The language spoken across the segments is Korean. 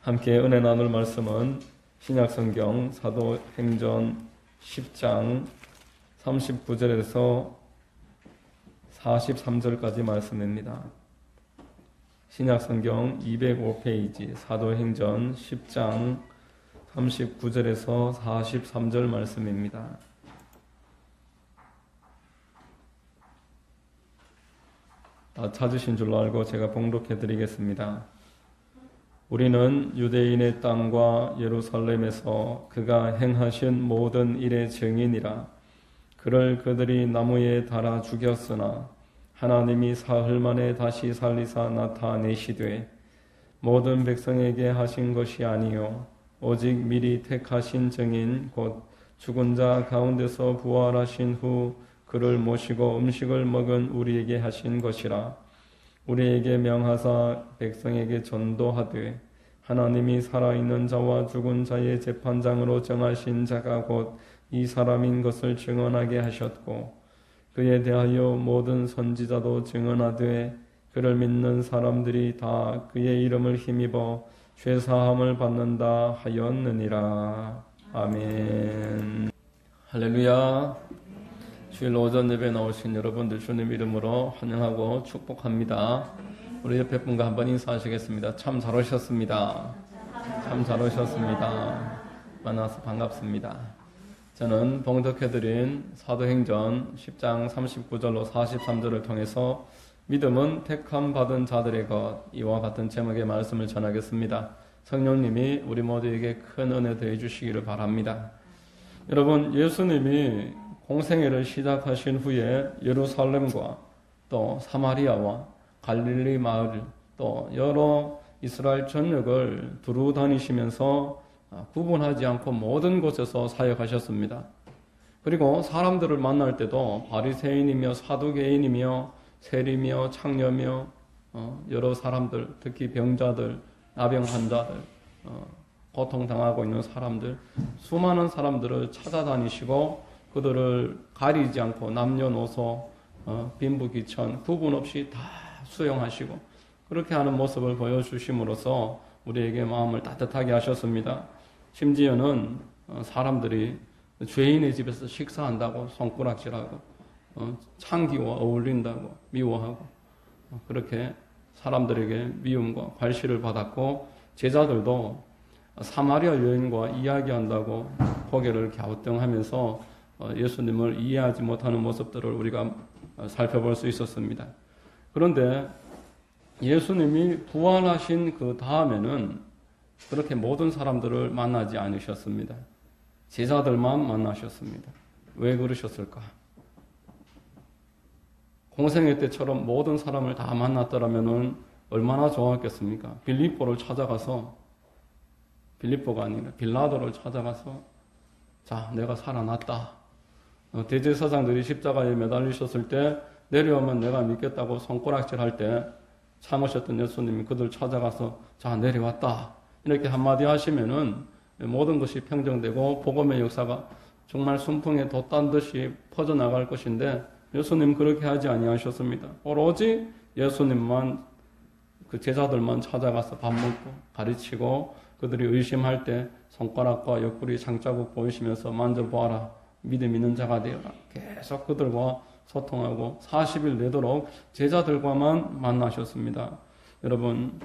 함께 은혜 나눌 말씀은 신약성경 사도행전 10장 39절에서 43절까지 말씀입니다. 신약성경 205페이지 사도행전 10장 39절에서 43절 말씀입니다. 다 찾으신 줄로 알고 제가 봉독해 드리겠습니다. 우리는 유대인의 땅과 예루살렘에서 그가 행하신 모든 일의 증인이라. 그를 그들이 나무에 달아 죽였으나 하나님이 사흘 만에 다시 살리사 나타내시되 모든 백성에게 하신 것이 아니요 오직 미리 택하신 증인 곧 죽은 자 가운데서 부활하신 후 그를 모시고 음식을 먹은 우리에게 하신 것이라. 우리에게 명하사 백성에게 전도하되 하나님이 살아있는 자와 죽은 자의 재판장으로 정하신 자가 곧 이 사람인 것을 증언하게 하셨고 그에 대하여 모든 선지자도 증언하되 그를 믿는 사람들이 다 그의 이름을 힘입어 죄사함을 받는다 하였느니라. 아멘. 할렐루야. 주일 오전 예배 나오신 여러분들 주님 이름으로 환영하고 축복합니다. 우리 옆에 분과 한번 인사하시겠습니다. 참 잘 오셨습니다. 참 잘 오셨습니다. 만나서 반갑습니다. 저는 봉독해드린 사도행전 10장 39절로 43절을 통해서 믿음은 택함 받은 자들의 것, 이와 같은 제목의 말씀을 전하겠습니다. 성령님이 우리 모두에게 큰 은혜 더해 주시기를 바랍니다. 여러분, 예수님이 공생애를 시작하신 후에 예루살렘과 또 사마리아와 갈릴리 마을 또 여러 이스라엘 전역을 두루 다니시면서 구분하지 않고 모든 곳에서 사역하셨습니다. 그리고 사람들을 만날 때도 바리새인이며 사두개인이며 세리며 창녀며 여러 사람들, 특히 병자들, 나병 환자들, 고통당하고 있는 사람들, 수많은 사람들을 찾아다니시고 그들을 가리지 않고 남녀노소, 빈부귀천 구분 없이 다 수용하시고 그렇게 하는 모습을 보여주심으로써 우리에게 마음을 따뜻하게 하셨습니다. 심지어는 사람들이 죄인의 집에서 식사한다고 손가락질하고 창기와 어울린다고 미워하고 그렇게 사람들에게 미움과 괄시를 받았고 제자들도 사마리아 여인과 이야기한다고 고개를 갸우뚱하면서 예수님을 이해하지 못하는 모습들을 우리가 살펴볼 수 있었습니다. 그런데 예수님이 부활하신 그 다음에는 그렇게 모든 사람들을 만나지 않으셨습니다. 제자들만 만나셨습니다. 왜 그러셨을까? 공생애 때처럼 모든 사람을 다 만났더라면 얼마나 좋았겠습니까? 빌립보를 찾아가서, 빌립보가 아니라 빌라도를 찾아가서 자, 내가 살아났다. 대제사장들이 십자가에 매달리셨을 때 내려오면 내가 믿겠다고 손가락질할 때 참으셨던 예수님이 그들 찾아가서 자, 내려왔다. 이렇게 한마디 하시면은 모든 것이 평정되고 복음의 역사가 정말 순풍에 돛단 듯이 퍼져나갈 것인데 예수님 그렇게 하지 아니하셨습니다. 오로지 예수님만 그 제자들만 찾아가서 밥 먹고 가르치고 그들이 의심할 때 손가락과 옆구리 장자국 보이시면서 만져보아라. 믿음 있는 자가 되어라. 계속 그들과 소통하고 40일 내도록 제자들과만 만나셨습니다. 여러분,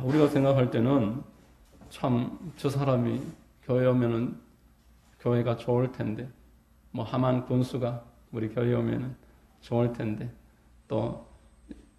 우리가 생각할 때는 참 저 사람이 교회 오면은 교회가 좋을 텐데 뭐 하만 군수가 우리 교회 오면은 좋을 텐데 또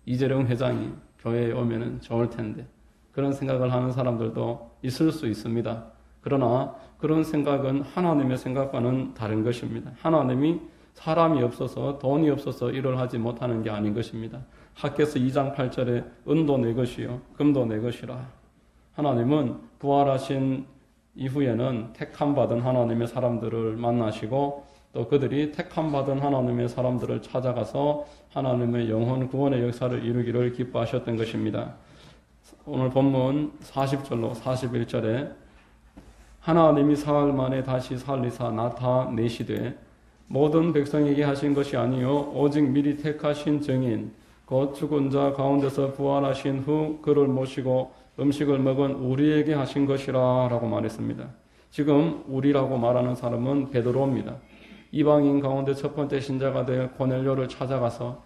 이재령 회장이 교회에 오면은 좋을 텐데 그런 생각을 하는 사람들도 있을 수 있습니다. 그러나 그런 생각은 하나님의 생각과는 다른 것입니다. 하나님이 사람이 없어서 돈이 없어서 일을 하지 못하는 게 아닌 것입니다. 학개서 2장 8절에 은도 내 것이요 금도 내 것이라. 하나님은 부활하신 이후에는 택함받은 하나님의 사람들을 만나시고 또 그들이 택함받은 하나님의 사람들을 찾아가서 하나님의 영혼 구원의 역사를 이루기를 기뻐하셨던 것입니다. 오늘 본문 40절로 41절에 하나님이 사흘 만에 다시 살리사 나타내시되 모든 백성에게 하신 것이 아니요 오직 미리 택하신 증인 곧 죽은 자 가운데서 부활하신 후 그를 모시고 음식을 먹은 우리에게 하신 것이라 라고 말했습니다. 지금 우리라고 말하는 사람은 베드로입니다. 이방인 가운데 첫 번째 신자가 될 고넬료를 찾아가서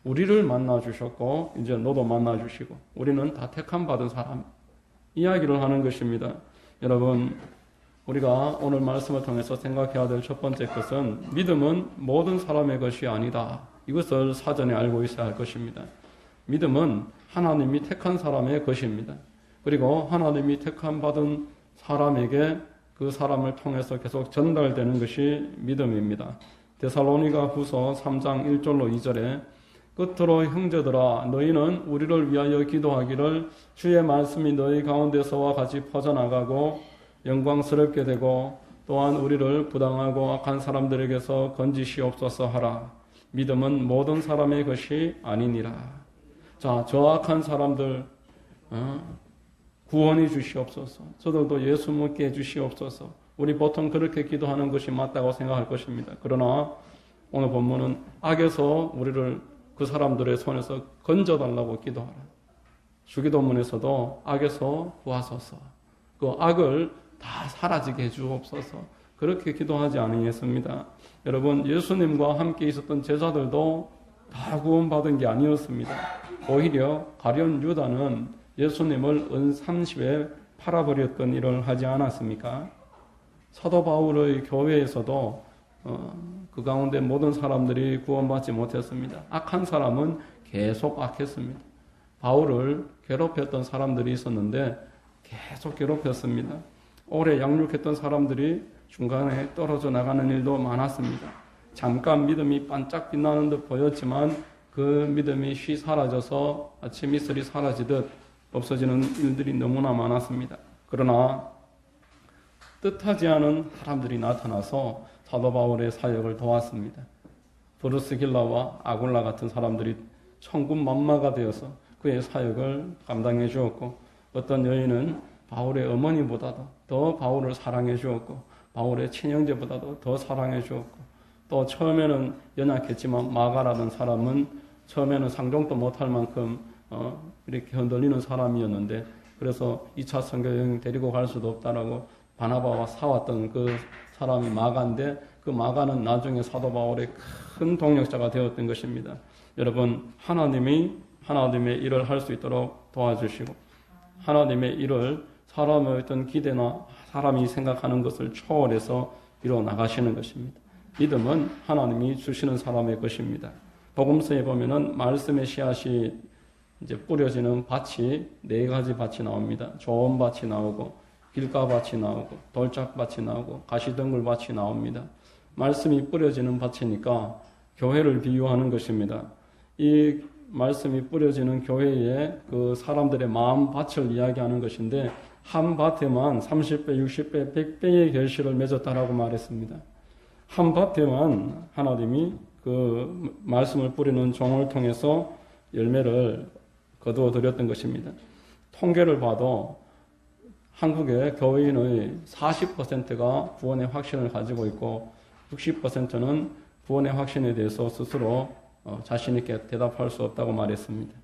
우리를 만나 주셨고 이제 너도 만나 주시고 우리는 다 택함 받은 사람 이야기를 하는 것입니다. 여러분, 우리가 오늘 말씀을 통해서 생각해야 될 첫 번째 것은 믿음은 모든 사람의 것이 아니다. 이것을 사전에 알고 있어야 할 것입니다. 믿음은 하나님이 택한 사람의 것입니다. 그리고 하나님이 택함 받은 사람에게 그 사람을 통해서 계속 전달되는 것이 믿음입니다. 데살로니가 후서 3장 1절로 2절에 끝으로 형제들아 너희는 우리를 위하여 기도하기를 주의 말씀이 너희 가운데서와 같이 퍼져나가고 영광스럽게 되고 또한 우리를 부당하고 악한 사람들에게서 건지시옵소서 하라. 믿음은 모든 사람의 것이 아니니라. 자, 저 악한 사람들 구원해 주시옵소서. 저들도 예수 믿게 해 주시옵소서. 우리 보통 그렇게 기도하는 것이 맞다고 생각할 것입니다. 그러나 오늘 본문은 악에서 우리를 그 사람들의 손에서 건져달라고 기도하라. 주기도문에서도 악에서 구하소서. 그 악을 다 사라지게 해주옵소서. 그렇게 기도하지 아니했습니다. 여러분, 예수님과 함께 있었던 제자들도 다 구원받은 게 아니었습니다. 오히려 가룟 유다는 예수님을 은 30에 팔아버렸던 일을 하지 않았습니까? 사도 바울의 교회에서도 그 가운데 모든 사람들이 구원받지 못했습니다. 악한 사람은 계속 악했습니다. 바울을 괴롭혔던 사람들이 있었는데 계속 괴롭혔습니다. 오래 양육했던 사람들이 중간에 떨어져 나가는 일도 많았습니다. 잠깐 믿음이 반짝 빛나는 듯 보였지만 그 믿음이 쉬 사라져서 아침 이슬이 사라지듯 없어지는 일들이 너무나 많았습니다. 그러나 뜻하지 않은 사람들이 나타나서 사도 바울의 사역을 도왔습니다. 브루스길라와 아굴라 같은 사람들이 천군만마가 되어서 그의 사역을 감당해 주었고 어떤 여인은 바울의 어머니보다도 더 바울을 사랑해 주었고 바울의 친형제보다도 더 사랑해 주었고 또 처음에는 연약했지만 마가라는 사람은 처음에는 상종도 못할 만큼 이렇게 흔들리는 사람이었는데 그래서 2차 선교 여행 데리고 갈 수도 없다라고 바나바와 싸웠던 그 사람이 마가인데 그 마가는 나중에 사도 바울의 큰 동력자가 되었던 것입니다. 여러분, 하나님의 일을 할 수 있도록 도와주시고 하나님의 일을 사람의 어떤 기대나 사람이 생각하는 것을 초월해서 이루어 나가시는 것입니다. 믿음은 하나님이 주시는 사람의 것입니다. 복음서에 보면은 말씀의 씨앗이 이제 뿌려지는 밭이 4가지 밭이 나옵니다. 좋은 밭이 나오고 길가밭이 나오고 돌짝밭이 나오고 가시덩굴밭이 나옵니다. 말씀이 뿌려지는 밭이니까 교회를 비유하는 것입니다. 이 말씀이 뿌려지는 교회에 그 사람들의 마음 밭을 이야기하는 것인데 한 밭에만 30배, 60배, 100배의 결실을 맺었다라고 말했습니다. 한 밭에만 하나님이 그 말씀을 뿌리는 종을 통해서 열매를 거두어 드렸던 것입니다. 통계를 봐도 한국의 교회인의 40%가 구원의 확신을 가지고 있고 60%는 구원의 확신에 대해서 스스로 자신 있게 대답할 수 없다고 말했습니다.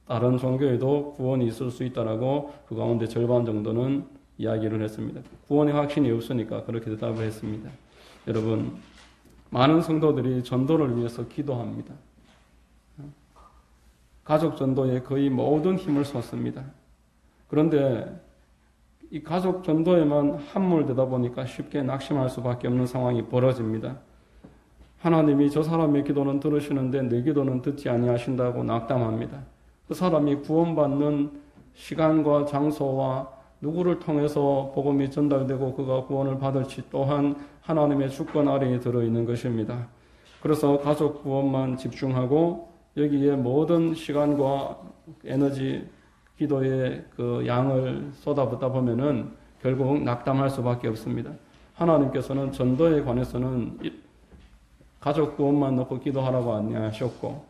다른 종교에도 구원이 있을 수 있다라고 그 가운데 절반 정도는 이야기를 했습니다. 구원의 확신이 없으니까 그렇게 대답을 했습니다. 여러분, 많은 성도들이 전도를 위해서 기도합니다. 가족 전도에 거의 모든 힘을 쏟습니다. 그런데 이 가족 전도에만 함몰되다 보니까 쉽게 낙심할 수밖에 없는 상황이 벌어집니다. 하나님이 저 사람의 기도는 들으시는데 내 기도는 듣지 아니하신다고 낙담합니다. 그 사람이 구원받는 시간과 장소와 누구를 통해서 복음이 전달되고 그가 구원을 받을지 또한 하나님의 주권 아래에 들어있는 것입니다. 그래서 가족 구원만 집중하고 여기에 모든 시간과 에너지, 기도의 그 양을 쏟아붓다 보면은 결국 낙담할 수밖에 없습니다. 하나님께서는 전도에 관해서는 가족 구원만 놓고 기도하라고 안내하셨고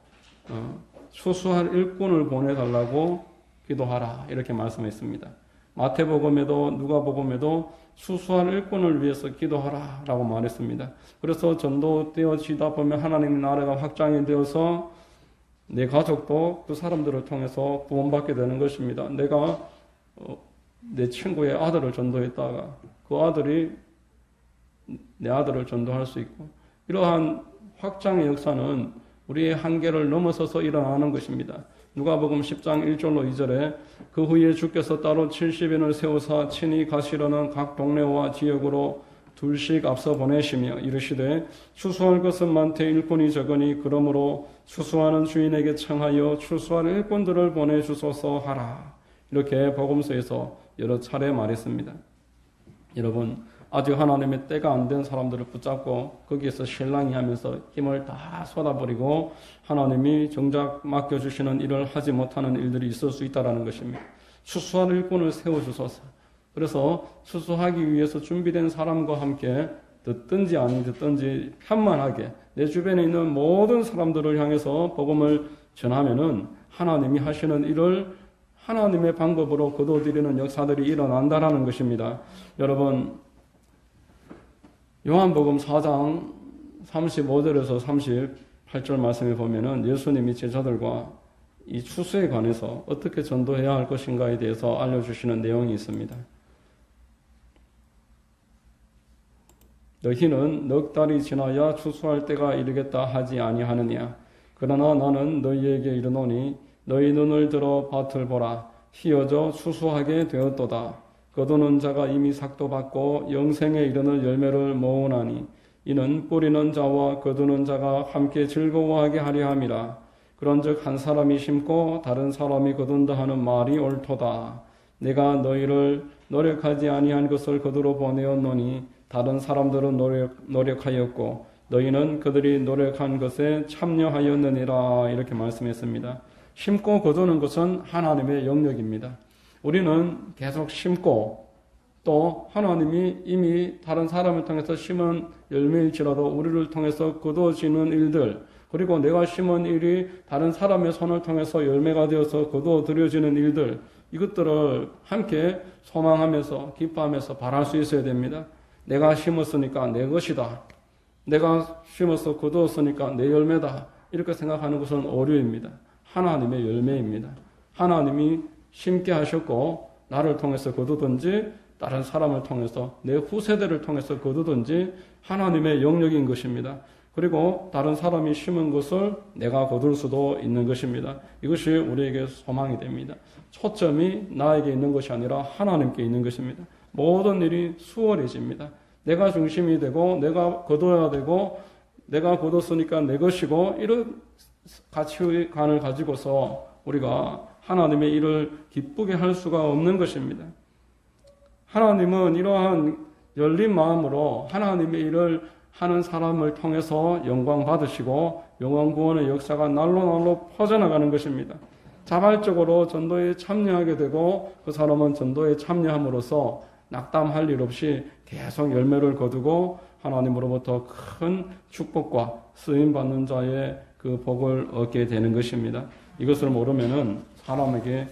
수수한 일꾼을 보내달라고 기도하라 이렇게 말씀했습니다. 마태복음에도 누가복음에도 수수한 일꾼을 위해서 기도하라 라고 말했습니다. 그래서 전도되어지다 보면 하나님의 나라가 확장이 되어서 내 가족도 그 사람들을 통해서 구원받게 되는 것입니다. 내가 내 친구의 아들을 전도했다가 그 아들이 내 아들을 전도할 수 있고, 이러한 확장의 역사는 우리의 한계를 넘어서서 일어나는 것입니다. 누가복음 10장 1절로 2절에 그 후에 주께서 따로 70인을 세우사 친히 가시려는 각 동네와 지역으로 둘씩 앞서 보내시며 이르시되 추수할 것은 많되 일꾼이 적으니 그러므로 추수하는 주인에게 청하여 추수할 일꾼들을 보내주소서 하라. 이렇게 복음서에서 여러 차례 말했습니다. 여러분, 아직 하나님의 때가 안 된 사람들을 붙잡고 거기에서 실랑이 하면서 힘을 다 쏟아버리고 하나님이 정작 맡겨주시는 일을 하지 못하는 일들이 있을 수 있다는 것입니다. 추수할 일꾼을 세워주소서. 그래서 추수하기 위해서 준비된 사람과 함께 듣든지 안 듣든지 편만하게 내 주변에 있는 모든 사람들을 향해서 복음을 전하면은 하나님이 하시는 일을 하나님의 방법으로 거둬들이는 역사들이 일어난다라는 것입니다. 여러분, 요한복음 4장 35절에서 38절 말씀에 보면은 예수님이 제자들과 이 추수에 관해서 어떻게 전도해야 할 것인가에 대해서 알려주시는 내용이 있습니다. 너희는 넉 달이 지나야 추수할 때가 이르겠다 하지 아니하느냐. 그러나 나는 너희에게 이르노니 너희 눈을 들어 밭을 보라. 휘어져 추수하게 되었도다. 거두는 자가 이미 삭도 받고 영생에 이르는 열매를 모으나니 이는 뿌리는 자와 거두는 자가 함께 즐거워하게 하려 함이라. 그런즉 한 사람이 심고 다른 사람이 거둔다 하는 말이 옳도다. 내가 너희를 노력하지 아니한 것을 거두러 보내었노니 다른 사람들은 노력하였고 너희는 그들이 노력한 것에 참여하였느니라. 이렇게 말씀했습니다. 심고 거두는 것은 하나님의 영역입니다. 우리는 계속 심고 또 하나님이 이미 다른 사람을 통해서 심은 열매일지라도 우리를 통해서 거두어지는 일들, 그리고 내가 심은 일이 다른 사람의 손을 통해서 열매가 되어서 거두어들여지는 일들, 이것들을 함께 소망하면서 기뻐하면서 바랄 수 있어야 됩니다. 내가 심었으니까 내 것이다. 내가 심어서 거두었으니까 내 열매다. 이렇게 생각하는 것은 오류입니다. 하나님의 열매입니다. 하나님이 심게 하셨고 나를 통해서 거두든지 다른 사람을 통해서 내 후세대를 통해서 거두든지 하나님의 영역인 것입니다. 그리고 다른 사람이 심은 것을 내가 거둘 수도 있는 것입니다. 이것이 우리에게 소망이 됩니다. 초점이 나에게 있는 것이 아니라 하나님께 있는 것입니다. 모든 일이 수월해집니다. 내가 중심이 되고 내가 거둬야 되고 내가 거뒀으니까 내 것이고 이런 가치관을 가지고서 우리가 하나님의 일을 기쁘게 할 수가 없는 것입니다. 하나님은 이러한 열린 마음으로 하나님의 일을 하는 사람을 통해서 영광 받으시고 영원 구원의 역사가 날로 퍼져나가는 것입니다. 자발적으로 전도에 참여하게 되고 그 사람은 전도에 참여함으로써 낙담할 일 없이 계속 열매를 거두고 하나님으로부터 큰 축복과 쓰임받는 자의 그 복을 얻게 되는 것입니다. 이것을 모르면은 사람에게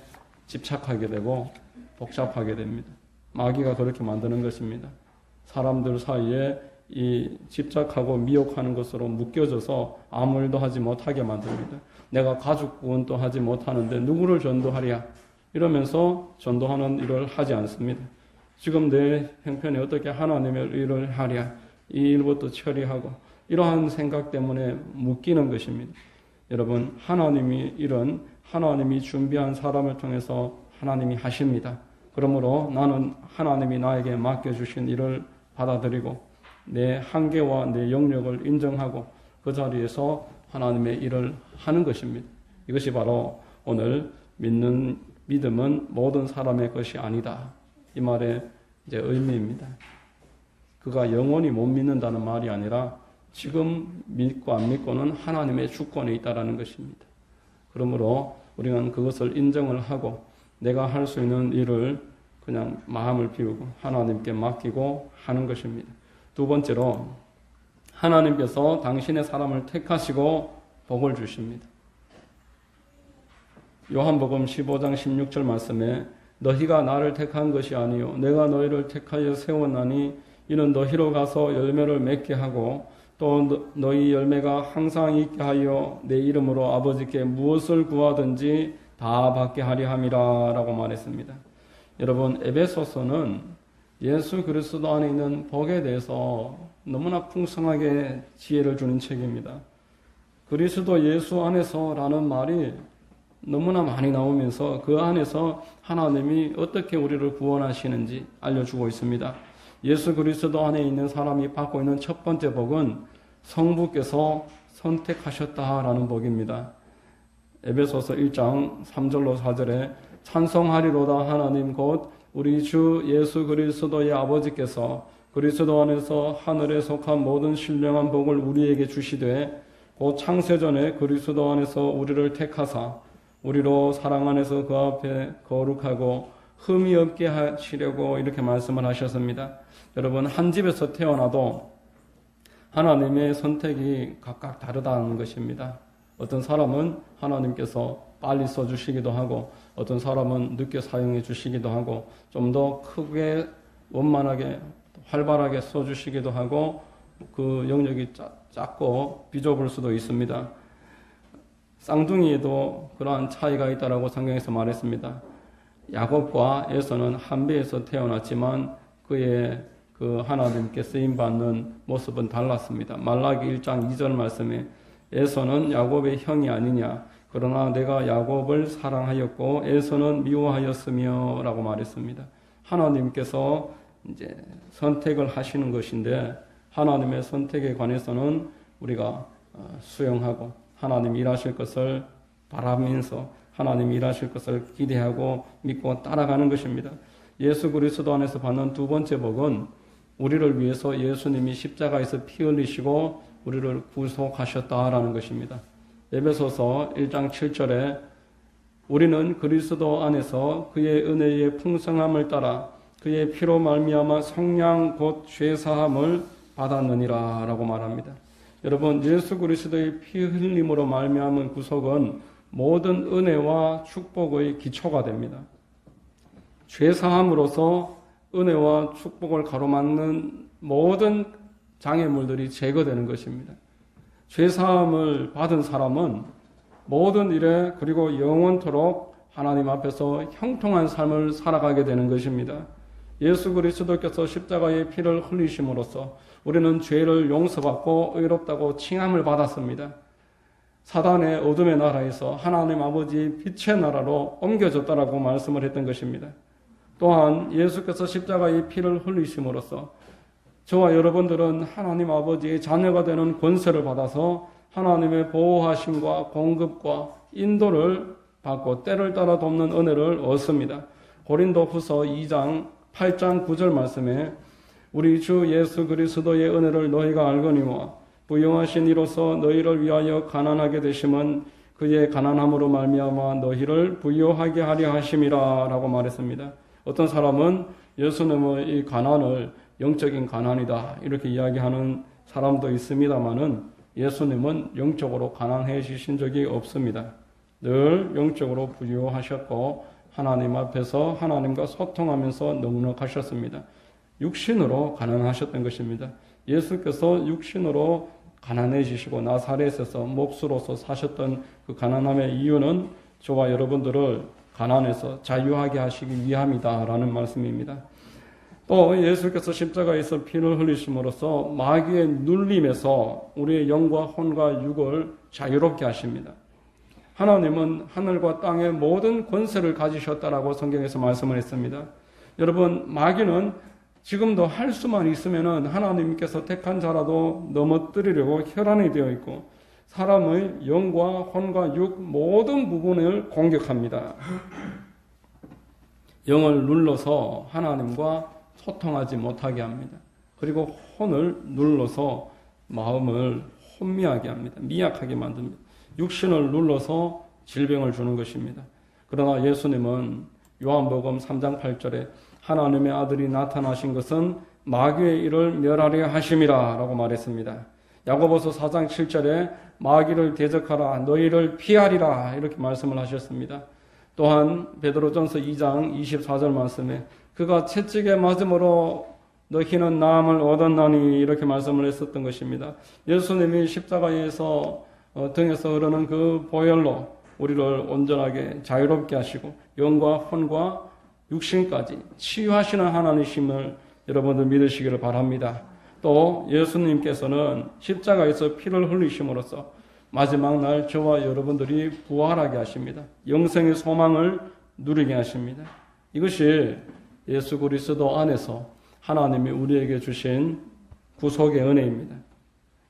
집착하게 되고 복잡하게 됩니다. 마귀가 그렇게 만드는 것입니다. 사람들 사이에 이 집착하고 미혹하는 것으로 묶여져서 아무 일도 하지 못하게 만듭니다. 내가 가족 구원도 하지 못하는데 누구를 전도하랴? 이러면서 전도하는 일을 하지 않습니다. 지금 내 형편이 어떻게 하나님의 일을 하랴? 이 일부터 처리하고 이러한 생각 때문에 묶이는 것입니다. 여러분, 하나님이 이런 하나님이 준비한 사람을 통해서 하나님이 하십니다. 그러므로 나는 하나님이 나에게 맡겨주신 일을 받아들이고 내 한계와 내 영역을 인정하고 그 자리에서 하나님의 일을 하는 것입니다. 이것이 바로 오늘 믿는 믿음은 모든 사람의 것이 아니다. 이 말의 이제 의미입니다. 그가 영원히 못 믿는다는 말이 아니라 지금 믿고 안 믿고는 하나님의 주권에 있다라는 것입니다. 그러므로 우리는 그것을 인정을 하고 내가 할 수 있는 일을 그냥 마음을 비우고 하나님께 맡기고 하는 것입니다. 두 번째로 하나님께서 당신의 사람을 택하시고 복을 주십니다. 요한복음 15장 16절 말씀에 너희가 나를 택한 것이 아니요 내가 너희를 택하여 세웠나니 이는 너희로 가서 열매를 맺게 하고 또 너희 열매가 항상 있게 하여 내 이름으로 아버지께 무엇을 구하든지 다 받게 하려 함이라 라고 말했습니다. 여러분, 에베소서는 예수 그리스도 안에 있는 복에 대해서 너무나 풍성하게 지혜를 주는 책입니다. 그리스도 예수 안에서라는 말이 너무나 많이 나오면서 그 안에서 하나님이 어떻게 우리를 구원하시는지 알려주고 있습니다. 예수 그리스도 안에 있는 사람이 받고 있는 첫 번째 복은 성부께서 선택하셨다라는 복입니다. 에베소서 1장 3절로 4절에 찬송하리로다 하나님 곧 우리 주 예수 그리스도의 아버지께서 그리스도 안에서 하늘에 속한 모든 신령한 복을 우리에게 주시되 곧 창세전에 그리스도 안에서 우리를 택하사 우리로 사랑 안에서 그 앞에 거룩하고 흠이 없게 하시려고 이렇게 말씀을 하셨습니다. 여러분, 한 집에서 태어나도 하나님의 선택이 각각 다르다는 것입니다. 어떤 사람은 하나님께서 빨리 써주시기도 하고 어떤 사람은 늦게 사용해 주시기도 하고 좀 더 크게 원만하게 활발하게 써주시기도 하고 그 영역이 작고 비좁을 수도 있습니다. 쌍둥이에도 그러한 차이가 있다라고 성경에서 말했습니다. 야곱과 에서는 한 배에서 태어났지만 그의 그 하나님께 쓰임받는 모습은 달랐습니다. 말라기 1장 2절 말씀에 에서는 야곱의 형이 아니냐 그러나 내가 야곱을 사랑하였고 에서는 미워하였으며 라고 말했습니다. 하나님께서 이제 선택을 하시는 것인데 하나님의 선택에 관해서는 우리가 수용하고 하나님 일하실 것을 바라면서 하나님 일하실 것을 기대하고 믿고 따라가는 것입니다. 예수 그리스도 안에서 받는 두 번째 복은 우리를 위해서 예수님이 십자가에서 피 흘리시고 우리를 구속하셨다라는 것입니다. 에베소서 1장 7절에 우리는 그리스도 안에서 그의 은혜의 풍성함을 따라 그의 피로 말미암아 속량 곧 죄사함을 받았느니라 라고 말합니다. 여러분, 예수 그리스도의 피 흘림으로 말미암은 구속은 모든 은혜와 축복의 기초가 됩니다. 죄사함으로써 은혜와 축복을 가로막는 모든 장애물들이 제거되는 것입니다. 죄사함을 받은 사람은 모든 일에 그리고 영원토록 하나님 앞에서 형통한 삶을 살아가게 되는 것입니다. 예수 그리스도께서 십자가의 피를 흘리심으로써 우리는 죄를 용서받고 의롭다고 칭함을 받았습니다. 사단의 어둠의 나라에서 하나님 아버지의 빛의 나라로 옮겨졌다라고 말씀을 했던 것입니다. 또한 예수께서 십자가의 피를 흘리심으로써 저와 여러분들은 하나님 아버지의 자녀가 되는 권세를 받아서 하나님의 보호하심과 공급과 인도를 받고 때를 따라 돕는 은혜를 얻습니다. 고린도후서 2장 8장 9절 말씀에 우리 주 예수 그리스도의 은혜를 너희가 알거니와 부용하신 이로써 너희를 위하여 가난하게 되심은 그의 가난함으로 말미암아 너희를 부유하게 하려 하심이라 라고 말했습니다. 어떤 사람은 예수님의 이 가난을 영적인 가난이다 이렇게 이야기하는 사람도 있습니다마는 예수님은 영적으로 가난해지신 적이 없습니다. 늘 영적으로 부유하셨고 하나님 앞에서 하나님과 소통하면서 넉넉하셨습니다. 육신으로 가난하셨던 것입니다. 예수께서 육신으로 가난해지시고 나사렛에서 몹수로서 사셨던 그 가난함의 이유는 저와 여러분들을 가난해서 자유하게 하시기 위함이다라는 말씀입니다. 또 예수께서 십자가에서 피를 흘리심으로써 마귀의 눌림에서 우리의 영과 혼과 육을 자유롭게 하십니다. 하나님은 하늘과 땅의 모든 권세를 가지셨다라고 성경에서 말씀을 했습니다. 여러분, 마귀는 지금도 할 수만 있으면은 하나님께서 택한 자라도 넘어뜨리려고 혈안이 되어 있고 사람의 영과 혼과 육 모든 부분을 공격합니다. 영을 눌러서 하나님과 소통하지 못하게 합니다. 그리고 혼을 눌러서 마음을 혼미하게 합니다. 미약하게 만듭니다. 육신을 눌러서 질병을 주는 것입니다. 그러나 예수님은 요한복음 3장 8절에 하나님의 아들이 나타나신 것은 마귀의 일을 멸하려 하심이라 라고 말했습니다. 야고보서 4장 7절에 마귀를 대적하라 너희를 피하리라 이렇게 말씀을 하셨습니다. 또한 베드로전서 2장 24절 말씀에 그가 채찍에 맞음으로 너희는 나음을 얻었나니 이렇게 말씀을 했었던 것입니다. 예수님이 십자가에서 등에서 흐르는 그 보혈로 우리를 온전하게 자유롭게 하시고 영과 혼과 육신까지 치유하시는 하나님이심을 여러분들 믿으시기를 바랍니다. 또 예수님께서는 십자가에서 피를 흘리심으로써 마지막 날 저와 여러분들이 부활하게 하십니다. 영생의 소망을 누리게 하십니다. 이것이 예수 그리스도 안에서 하나님이 우리에게 주신 구속의 은혜입니다.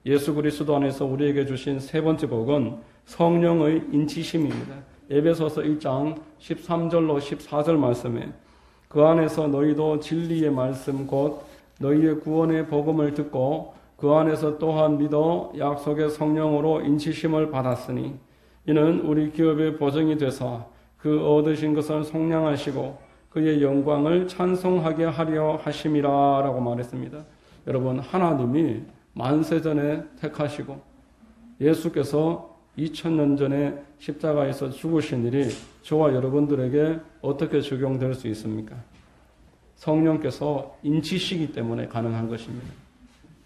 예수 그리스도 안에서 우리에게 주신 세 번째 복은 성령의 인치심입니다. 에베소서 1장 13절로 14절 말씀에 그 안에서 너희도 진리의 말씀 곧 너희의 구원의 복음을 듣고 그 안에서 또한 믿어 약속의 성령으로 인치심을 받았으니 이는 우리 기업의 보증이 되사 그 얻으신 것을 속량하시고 그의 영광을 찬송하게 하려 하심이라 라고 말했습니다. 여러분, 하나님이 만세전에 택하시고 예수께서 2000년 전에 십자가에서 죽으신 일이 저와 여러분들에게 어떻게 적용될 수 있습니까? 성령께서 인치시기 때문에 가능한 것입니다.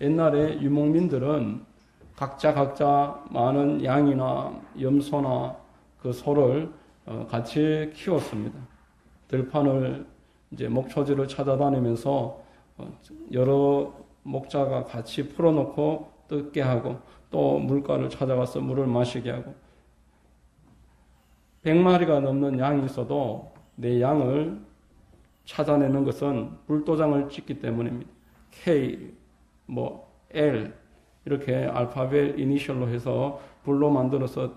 옛날에 유목민들은 각자 많은 양이나 염소나 그 소를 같이 키웠습니다. 들판을 이제 목초지를 찾아다니면서 여러 목자가 같이 풀어놓고 뜯게 하고 또 물가를 찾아가서 물을 마시게 하고 100마리가 넘는 양이 있어도 내 양을 찾아내는 것은 불도장을 찍기 때문입니다. K, L 이렇게 알파벳 이니셜로 해서 불로 만들어서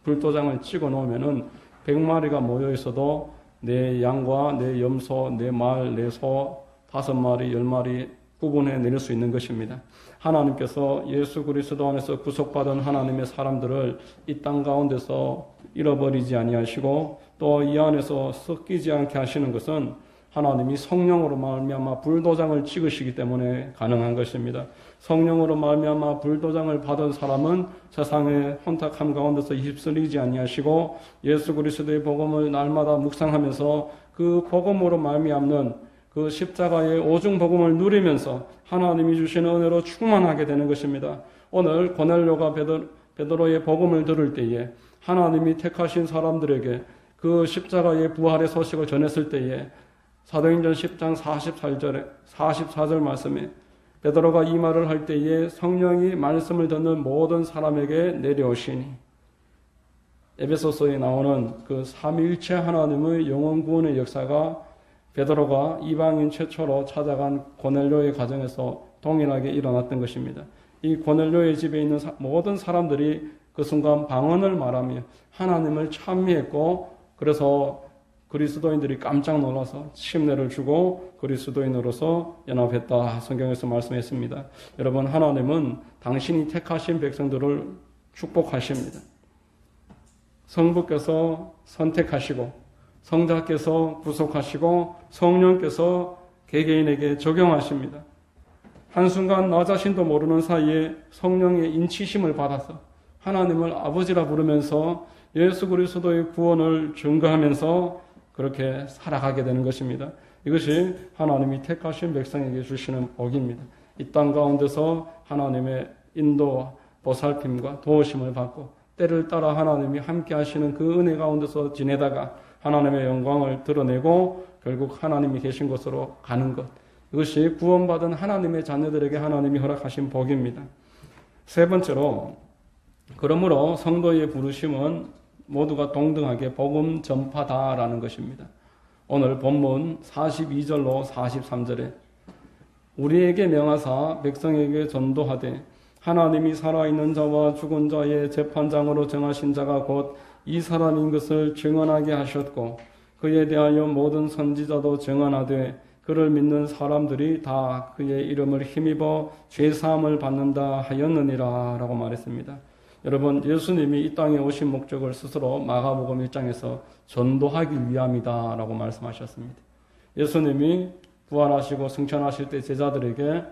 불도장을 찍어 놓으면은 100마리가 모여 있어도 내 양과 내 염소, 내 말, 내 소 5마리, 10마리 구분해 내릴 수 있는 것입니다. 하나님께서 예수 그리스도 안에서 구속받은 하나님의 사람들을 이 땅 가운데서 잃어버리지 아니하시고 또 이 안에서 섞이지 않게 하시는 것은 하나님이 성령으로 말미암아 불도장을 찍으시기 때문에 가능한 것입니다. 성령으로 말미암아 불도장을 받은 사람은 세상의 혼탁함 가운데서 휩쓸리지 아니하시고 예수 그리스도의 복음을 날마다 묵상하면서 그 복음으로 말미암는 그 십자가의 오중 복음을 누리면서 하나님이 주시는 은혜로 충만하게 되는 것입니다. 오늘 고넬료가 베드로의 복음을 들을 때에 하나님이 택하신 사람들에게 그 십자가의 부활의 소식을 전했을 때에 사도행전 10장 44절 말씀에 베드로가 이 말을 할 때에 성령이 말씀을 듣는 모든 사람에게 내려오시니 에베소서에 나오는 그 삼위일체 하나님의 영원 구원의 역사가 베드로가 이방인 최초로 찾아간 고넬료의 가정에서 동일하게 일어났던 것입니다. 이 고넬료의 집에 있는 모든 사람들이 그 순간 방언을 말하며 하나님을 찬미했고 그래서 그리스도인들이 깜짝 놀라서 침례를 주고 그리스도인으로서 연합했다. 성경에서 말씀했습니다. 여러분, 하나님은 당신이 택하신 백성들을 축복하십니다. 성부께서 선택하시고 성자께서 구속하시고 성령께서 개개인에게 적용하십니다. 한순간 나 자신도 모르는 사이에 성령의 인치심을 받아서 하나님을 아버지라 부르면서 예수 그리스도의 구원을 증거하면서 그렇게 살아가게 되는 것입니다. 이것이 하나님이 택하신 백성에게 주시는 복입니다. 이 땅 가운데서 하나님의 인도와 보살핌과 도우심을 받고 때를 따라 하나님이 함께 하시는 그 은혜 가운데서 지내다가 하나님의 영광을 드러내고 결국 하나님이 계신 곳으로 가는 것. 이것이 구원받은 하나님의 자녀들에게 하나님이 허락하신 복입니다. 세 번째로, 그러므로 성도의 부르심은 모두가 동등하게 복음 전파다라는 것입니다. 오늘 본문 42절로 43절에 우리에게 명하사 백성에게 전도하되 하나님이 살아있는 자와 죽은 자의 재판장으로 정하신 자가 곧 이 사람인 것을 증언하게 하셨고 그에 대하여 모든 선지자도 증언하되 그를 믿는 사람들이 다 그의 이름을 힘입어 죄사함을 받는다 하였느니라 라고 말했습니다. 여러분, 예수님이 이 땅에 오신 목적을 스스로 마가복음 1장에서 전도하기 위함이다 라고 말씀하셨습니다. 예수님이 부활하시고 승천하실 때 제자들에게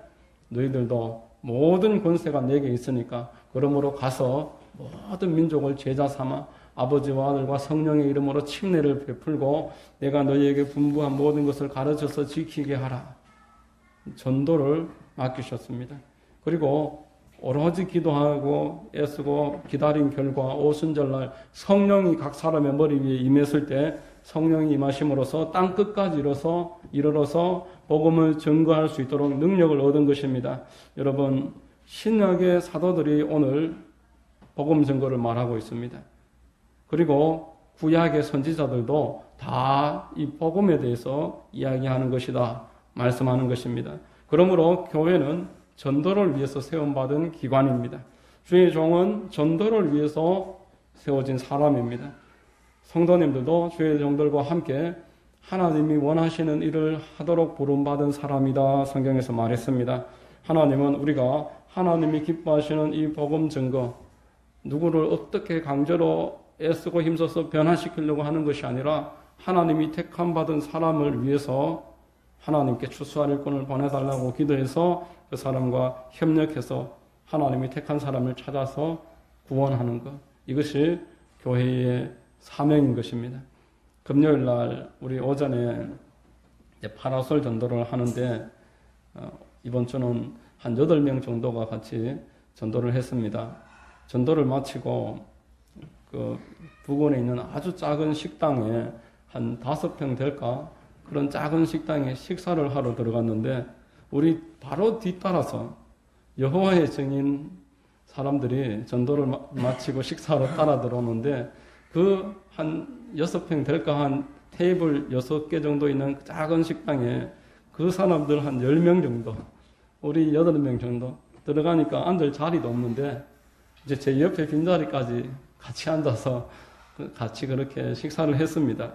너희들도 모든 권세가 내게 있으니까 그러므로 가서 모든 민족을 제자 삼아 아버지와 아들과 성령의 이름으로 침례를 베풀고 내가 너희에게 분부한 모든 것을 가르쳐서 지키게 하라. 전도를 맡기셨습니다. 그리고 오로지 기도하고 애쓰고 기다린 결과 오순절날 성령이 각 사람의 머리 위에 임했을 때 성령이 임하심으로써 땅 끝까지 이르러서 복음을 증거할 수 있도록 능력을 얻은 것입니다. 여러분, 신약의 사도들이 오늘 복음 증거를 말하고 있습니다. 그리고 구약의 선지자들도 다 이 복음에 대해서 이야기하는 것이다, 말씀하는 것입니다. 그러므로 교회는 전도를 위해서 세움받은 기관입니다. 주의 종은 전도를 위해서 세워진 사람입니다. 성도님들도 주의 종들과 함께 하나님이 원하시는 일을 하도록 부름받은 사람이다, 성경에서 말했습니다. 하나님은 우리가 하나님이 기뻐하시는 이 복음 증거, 누구를 어떻게 강제로 애쓰고 힘써서 변화시키려고 하는 것이 아니라 하나님이 택함 받은 사람을 위해서 하나님께 추수할 일꾼을 보내달라고 기도해서 그 사람과 협력해서 하나님이 택한 사람을 찾아서 구원하는 것, 이것이 교회의 사명인 것입니다. 금요일 날 우리 오전에 파라솔 전도를 하는데 이번 주는 한 8명 정도가 같이 전도를 했습니다. 전도를 마치고 그 부근에 있는 아주 작은 식당에 한 5평 될까? 그런 작은 식당에 식사를 하러 들어갔는데 우리 바로 뒤따라서 여호와의 증인 사람들이 전도를 마치고 식사하러 따라 들어오는데 그 한 6평 될까? 한 테이블 6개 정도 있는 작은 식당에 그 사람들 한 10명 정도, 우리 8명 정도 들어가니까 앉을 자리도 없는데 이제 제 옆에 빈자리까지 같이 앉아서 같이 그렇게 식사를 했습니다.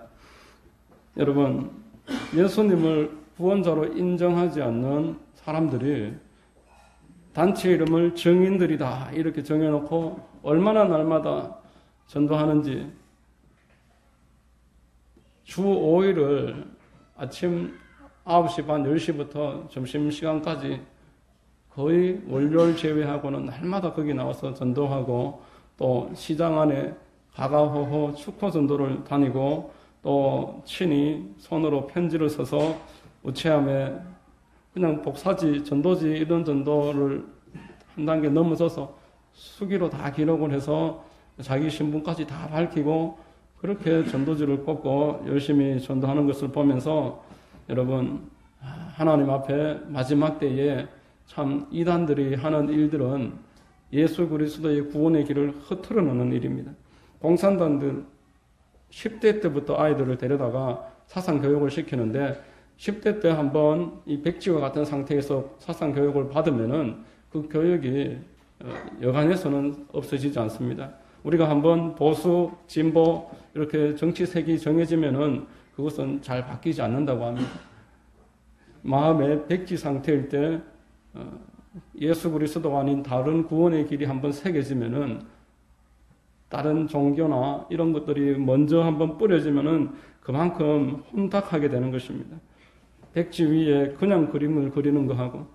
여러분, 예수님을 구원자로 인정하지 않는 사람들이 단체 이름을 증인들이다 이렇게 정해놓고 얼마나 날마다 전도하는지, 주 5일을 아침 9시 반 10시부터 점심시간까지 거의 월요일 제외하고는 날마다 거기 나와서 전도하고, 또 시장 안에 가가호호 축포 전도를 다니고, 또 친히 손으로 편지를 써서 우체함에 그냥 복사지, 전도지 이런 전도를 한 단계 넘어서서 수기로 다 기록을 해서 자기 신분까지 다 밝히고 그렇게 전도지를 꽂고 열심히 전도하는 것을 보면서 여러분, 하나님 앞에 마지막 때에 참 이단들이 하는 일들은 예수 그리스도의 구원의 길을 흐트러 놓는 일입니다. 공산당들 10대 때부터 아이들을 데려다가 사상 교육을 시키는데 10대 때 한번 이 백지와 같은 상태에서 사상 교육을 받으면은 그 교육이 여간해서는 없어지지 않습니다. 우리가 한번 보수, 진보 이렇게 정치색이 정해지면은 그것은 잘 바뀌지 않는다고 합니다. 마음의 백지 상태일 때 예수 그리스도가 아닌 다른 구원의 길이 한번 새겨지면은 다른 종교나 이런 것들이 먼저 한번 뿌려지면은 그만큼 혼탁하게 되는 것입니다. 백지 위에 그냥 그림을 그리는 거하고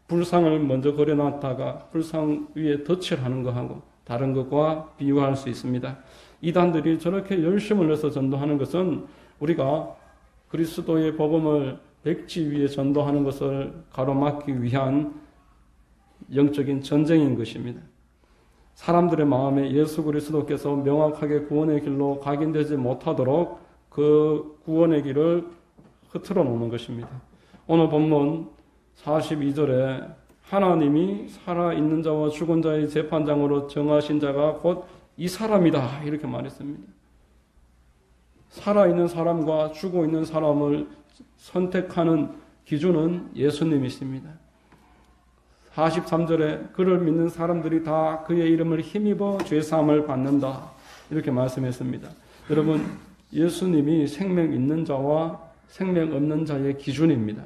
불상을 먼저 그려놨다가 불상 위에 덧칠 하는 거하고 다른 것과 비유할 수 있습니다. 이단들이 저렇게 열심을 내서 전도하는 것은 우리가 그리스도의 복음을 백지 위에 전도하는 것을 가로막기 위한 영적인 전쟁인 것입니다. 사람들의 마음에 예수 그리스도께서 명확하게 구원의 길로 각인되지 못하도록 그 구원의 길을 흐트러 놓는 것입니다. 오늘 본문 42절에 하나님이 살아있는 자와 죽은 자의 재판장으로 정하신 자가 곧 이 사람이다 이렇게 말했습니다. 살아있는 사람과 죽어 있는 사람을 선택하는 기준은 예수님이십니다. 43절에 그를 믿는 사람들이 다 그의 이름을 힘입어 죄사함을 받는다 이렇게 말씀했습니다. 여러분, 예수님이 생명 있는 자와 생명 없는 자의 기준입니다.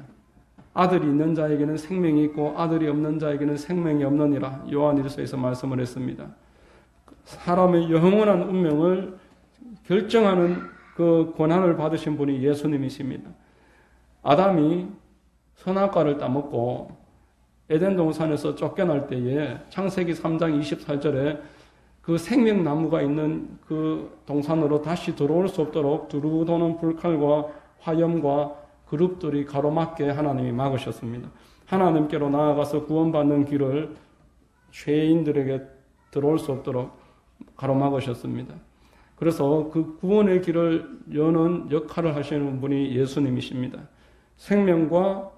아들이 있는 자에게는 생명이 있고 아들이 없는 자에게는 생명이 없느니라 요한일서에서 말씀을 했습니다. 사람의 영원한 운명을 결정하는 그 권한을 받으신 분이 예수님이십니다. 아담이 선악과를 따먹고 에덴 동산에서 쫓겨날 때에 창세기 3장 24절에 그 생명나무가 있는 그 동산으로 다시 들어올 수 없도록 두루 도는 불칼과 화염과 그룹들이 가로막게 하나님이 막으셨습니다. 하나님께로 나아가서 구원받는 길을 죄인들에게 들어올 수 없도록 가로막으셨습니다. 그래서 그 구원의 길을 여는 역할을 하시는 분이 예수님이십니다. 생명과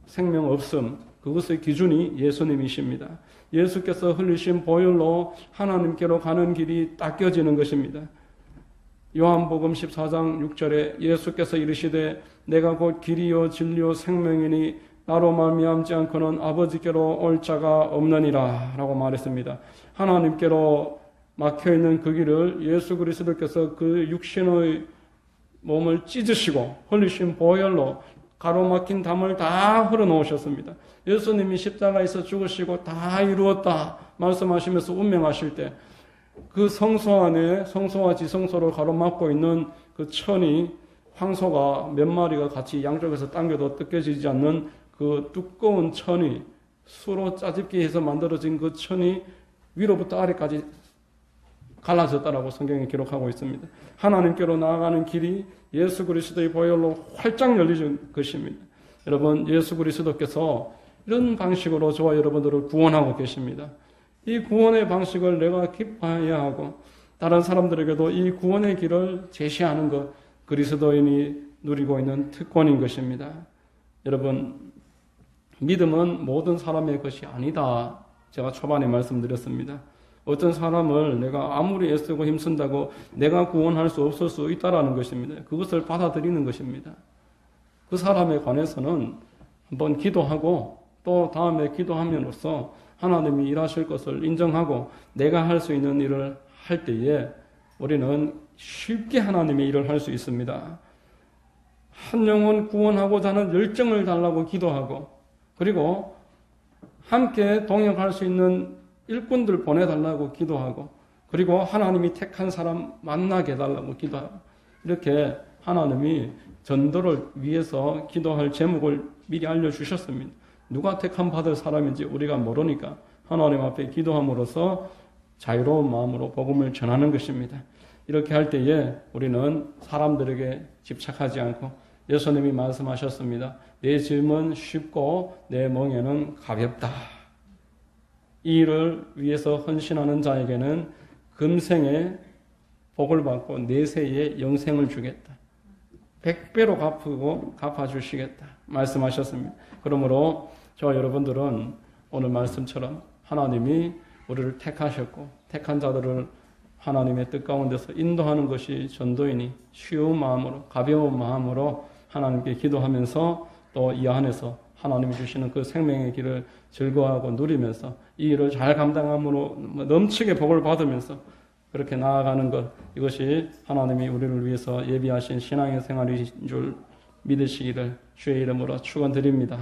생명 없음, 그것의 기준이 예수님이십니다. 예수께서 흘리신 보혈로 하나님께로 가는 길이 닦여지는 것입니다. 요한복음 14장 6절에 예수께서 이르시되 내가 곧 길이요 진리요 생명이니 나로 말미암지 않고는 아버지께로 올 자가 없느니라 라고 말했습니다. 하나님께로 막혀있는 그 길을 예수 그리스도께서 그 육신의 몸을 찢으시고 흘리신 보혈로 가로막힌 담을 다 흘러놓으셨습니다. 예수님이 십자가에서 죽으시고 다 이루었다 말씀하시면서 운명하실 때 그 성소 안에 성소와 지성소를 가로막고 있는 그 천이 황소가 몇 마리가 같이 양쪽에서 당겨도 뜯겨지지 않는 그 두꺼운 천이 수로 짜집기 해서 만들어진 그 천이 위로부터 아래까지 갈라졌다라고 성경에 기록하고 있습니다. 하나님께로 나아가는 길이 예수 그리스도의 보혈로 활짝 열리는 것입니다. 여러분, 예수 그리스도께서 이런 방식으로 저와 여러분들을 구원하고 계십니다. 이 구원의 방식을 내가 기뻐해야 하고 다른 사람들에게도 이 구원의 길을 제시하는 것, 그리스도인이 누리고 있는 특권인 것입니다. 여러분, 믿음은 모든 사람의 것이 아니다. 제가 초반에 말씀드렸습니다. 어떤 사람을 내가 아무리 애쓰고 힘쓴다고 내가 구원할 수 없을 수 있다라는 것입니다. 그것을 받아들이는 것입니다. 그 사람에 관해서는 한번 기도하고 또 다음에 기도함으로써 하나님이 일하실 것을 인정하고 내가 할 수 있는 일을 할 때에 우리는 쉽게 하나님의 일을 할 수 있습니다. 한 영혼 구원하고자 하는 열정을 달라고 기도하고 그리고 함께 동역할 수 있는 일꾼들 보내달라고 기도하고 그리고 하나님이 택한 사람 만나게 해달라고 기도하고 이렇게 하나님이 전도를 위해서 기도할 제목을 미리 알려주셨습니다. 누가 택함 받을 사람인지 우리가 모르니까 하나님 앞에 기도함으로써 자유로운 마음으로 복음을 전하는 것입니다. 이렇게 할 때에 우리는 사람들에게 집착하지 않고 예수님이 말씀하셨습니다. 내 짐은 쉽고 내 멍에는 가볍다. 이 일을 위해서 헌신하는 자에게는 금생에 복을 받고 내세에 영생을 주겠다. 100배로 갚아주시겠다. 말씀하셨습니다. 그러므로 저와 여러분들은 오늘 말씀처럼 하나님이 우리를 택하셨고 택한 자들을 하나님의 뜻 가운데서 인도하는 것이 전도이니 쉬운 마음으로 가벼운 마음으로 하나님께 기도하면서 또 이 안에서 하나님이 주시는 그 생명의 길을 즐거워하고 누리면서 이 일을 잘 감당함으로 넘치게 복을 받으면서 그렇게 나아가는 것, 이것이 하나님이 우리를 위해서 예비하신 신앙의 생활인 줄 믿으시기를 주의 이름으로 축원드립니다.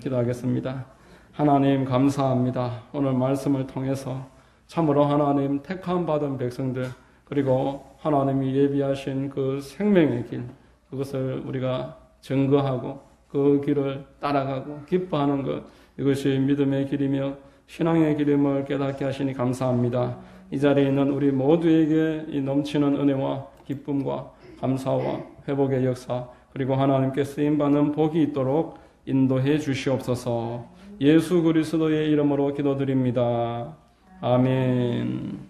기도하겠습니다. 하나님 감사합니다. 오늘 말씀을 통해서 참으로 하나님 택함 받은 백성들 그리고 하나님이 예비하신 그 생명의 길, 그것을 우리가 증거하고 그 길을 따라가고 기뻐하는 것, 이것이 믿음의 길이며 신앙의 길임을 깨닫게 하시니 감사합니다. 이 자리에 있는 우리 모두에게 이 넘치는 은혜와 기쁨과 감사와 회복의 역사 그리고 하나님께 쓰임받는 복이 있도록 인도해 주시옵소서. 예수 그리스도의 이름으로 기도드립니다. 아멘.